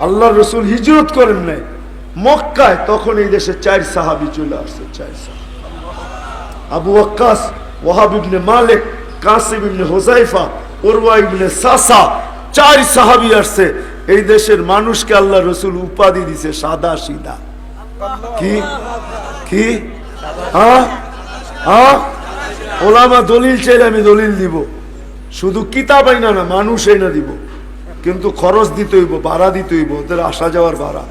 আল্লাহ রসুল হিজরত করেন নাই মক্কায়, তখন এই দেশে 4 সাহাবী চলে আসছে। 4 সাহাবী, আবু ওয়াক্কাস, ওয়াহাব ইবনে মালিক, কাসিম ইবনে হুযায়ফা, উরওয়া ইবনে সাসা, 4 সাহাবী আসছে। এই দেশের মানুষকে আল্লাহ রসুল উপাধি দিছে সাদা সিধা। কি কি হ্যাঁ হ্যাঁ, ওলামা দলিল চাইলে আমি দলিল দিব, শুধু কিতাব আইনা না, মানুষ আইনা দিব, কিন্তু খরচ দিতে হইব, ভাড়া দিতে হইব, ওদের আসা যাওয়ার ভাড়া।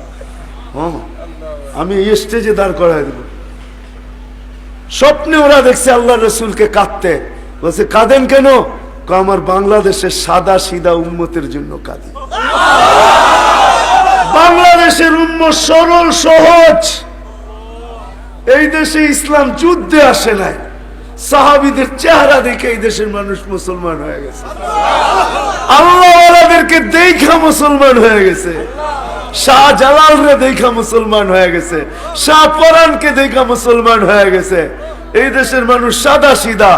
হ্যাঁ, আমি স্টেজে দাঁড় করাই দেব। স্বপ্নে ওরা দেখছে আল্লাহ রসুলকে কাঁদতে, বলছে কাঁদেন কেন? আমার বাংলাদেশের সাদা সিধা উম্মতের জন্য কাঁদি। বাংলাদেশের উম্মত সরল সহজ, এই দেশে ইসলাম যুদ্ধে আসে নাই, সাহাবীদের চেহারা দেখে এই দেশের মানুষ মুসলমান হয়ে গেছে, আল্লাহওয়ালাদেরকে দেখা মুসলমান হয়ে গেছে, শাহজালালরে দেখা মুসলমান হয়ে গেছে, শাহপরানকে দেখা মুসলমান হয়ে গেছে। এই দেশের মানুষ সাদা সিধা।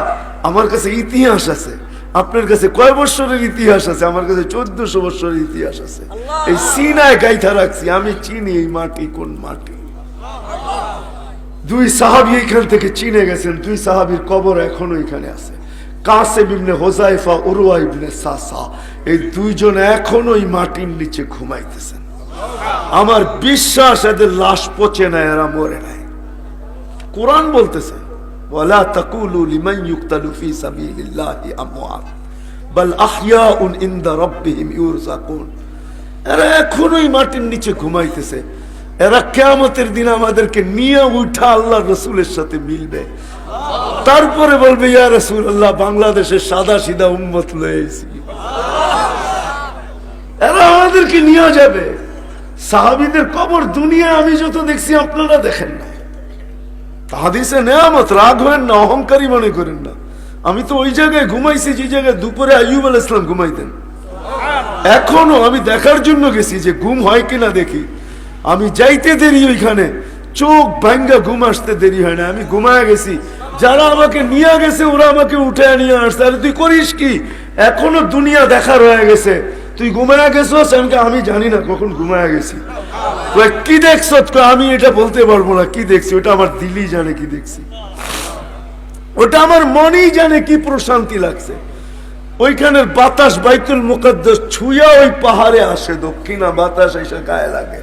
আমার কাছে ইতিহাস আছে, আপনার কাছে কয় বছরের ইতিহাস আছে? আমার কাছে 1400 বছরের ইতিহাস আছে। এই সিনায় গাইথা রাখছি, আমি চিনি এই মাটি কোন মাটি। 2 সাহাবী এখান থেকে চিনে গেছেন, 2 সাহাবীর কবর এখনো এখানে আছে। কাসিম ইবনে হুযায়ফা, উরওয়া ইবনে সাসা, এই 2 জন এখনো এই মাটির নিচে ঘুমাইতেছেন। আমার বিশ্বাস এদের লাশ পচে নাই, এরা মরে নাই। কোরআন বলতেছে ওয়ালা তাকুলু লিমান ইউকতালু ফি সাবিলিল্লাহি আমওয়াত বাল আহইয়াউন ইনদা রাব্বিহিম ইউরযাকুন। এরা এখনো এই মাটির নিচে ঘুমাইতেছে। এরা কিয়ামতের দিন আমাদেরকে নিয়ে উঠা আল্লাহর রাসূলের সাথে মিলবে, তারপরে বলবে ইয়া রাসূলুল্লাহ, বাংলাদেশের সাদা সিধা উম্মত লয়েছি। এরা আমাদেরকে নিয়ে যাবে। সাহাবীদের কবর দুনিয়া আমি যত দেখছি আপনারা দেখেন না। হাদিসে নেয়ামত, রাগ হবেন না, অহংকারী মনে করেন না। আমি তো ওই জায়গায় ঘুমাইছি যে জায়গায় দুপুরে আইয়ুব আলাইহিস সালাম ঘুমাইতেন। এখনো আমি দেখার জন্য গেছি যে ঘুম হয় কিনা দেখি। আমি যাইতে দেরি, ওইখানে চোখ ভাঙ্গা ঘুম আসতে দেরি হয় না, আমি ঘুমায় গেছি। যারা আমাকে নিয়ে গেছে ওরা আমাকে উঠে নিয়ে আসছে। আরে তুই করিস কি? এখনো দুনিয়া দেখার হয়ে গেছে, তুই ঘুমায় গেছিস? আমি জানি না কখন ঘুমায় গেছি। কি দেখছ? আমি এটা বলতে পারবো না কি দেখছি, ওটা আমার দিলই জানে কি দেখছি, ওটা আমার মনেই জানে কি প্রশান্তি লাগছে। ওইখানের বাতাস বাইতুল মুকাদ্দাস ছুঁয়া ওই পাহাড়ে আসে, দক্ষিণা বাতাস এসে গায়ে লাগে।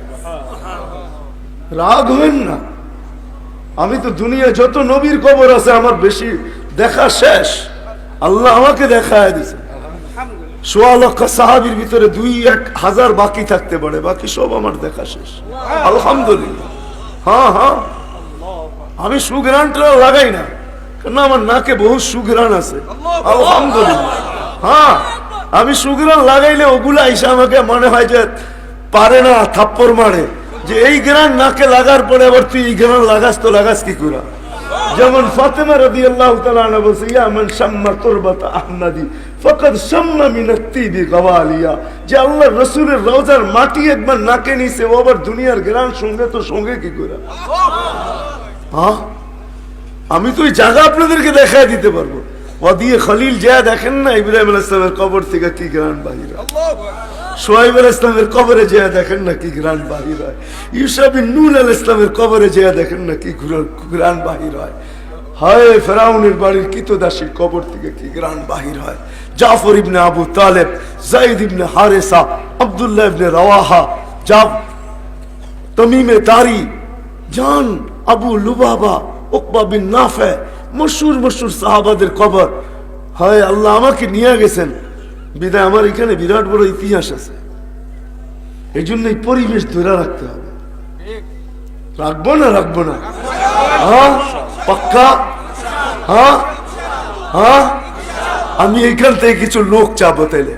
রাগ হবেন না, আমি তো দুনিয়া যত নবীর কবর আছে আমার বেশি দেখা শেষ। আল্লাহ আমাকে দেখায় দিছে। 1.5 লক্ষ সাহাবীর ভিতরে 2-1000 বাকি থাকতে পারে, বাকি সব আমার দেখা শেষ, আলহামদুলিল্লাহ। হ্যাঁ হ্যাঁ, আমি সুঘ্রাণটা লাগাই না, কারণ আমার নাকে বহু সুঘ্রাণ আছে, আলহামদুলিল্লাহ। হ্যাঁ, আমি সুঘ্রাণ লাগাইলে ওগুলা এসে আমাকে মনে হয় যে পারে না, থাপ্পড় মারে, যে এই গ্রান নাকে লাগার পরে আবার তুই এই গ্রান লাগাস, তো লাগাস কি করে? যেমন ফাতেমা রাদিয়াল্লাহু তাআলা আনহা বলছে, ইয়া মান শাম্মা তুরবাতা আহমদি ফাকাদ শাম্মা মিনাত তিবি গাওয়ালিয়া, যে আল্লাহর রাসূলের রওজার মাটি একবার নাকে নিছে, ও আবার দুনিয়ার গ্রান সঙ্গে তো সঙ্গে কি করে? হ্যাঁ, আমি তো ওই জায়গা আপনাদেরকে দেখায় দিতে পারবো। ওয়াদিয়ে খলিল যা দেখেন না, ইব্রাহিম আলাইহিস সালামের কবর থেকে কি গ্রান বাহির হয়। সোহাইব আলাইহিস সালামের কবরে যেয়ে দেখেন না কি গ্রান বাহির হয়। ইউসুফ বিন নূন আলাইহিস সালামের কবরে যেয়ে দেখেন না কি গ্রান বাহির হয়। হায় ফেরাউনের বাড়ির কিতদাসীর কবর থেকে কি গ্রান বাহির হয়। জাফর ইবনে আবু তালেব, যায়েদ ইবনে হারেসা, আব্দুল্লাহ ইবনে রাওয়াহা, তামিমে দারি, জান আবু লুবাবা, উকবা বিন নাফে, মশহুর মশহুর সাহাবাদের কবর। হায় আল্লাহ আমাকে নিয়ে গেছেন বিদায় আমার এখানে বিরাট বড় ইতিহাস আছে। এই জন্য এই পরিবেশ ধরে রাখতে হবে। রাখবো না? রাখবো না? হ্যাঁ, পাক্কা? হ্যাঁ হ্যাঁ, আমি এখান থেকে কিছু লোক চাবো তাইলে।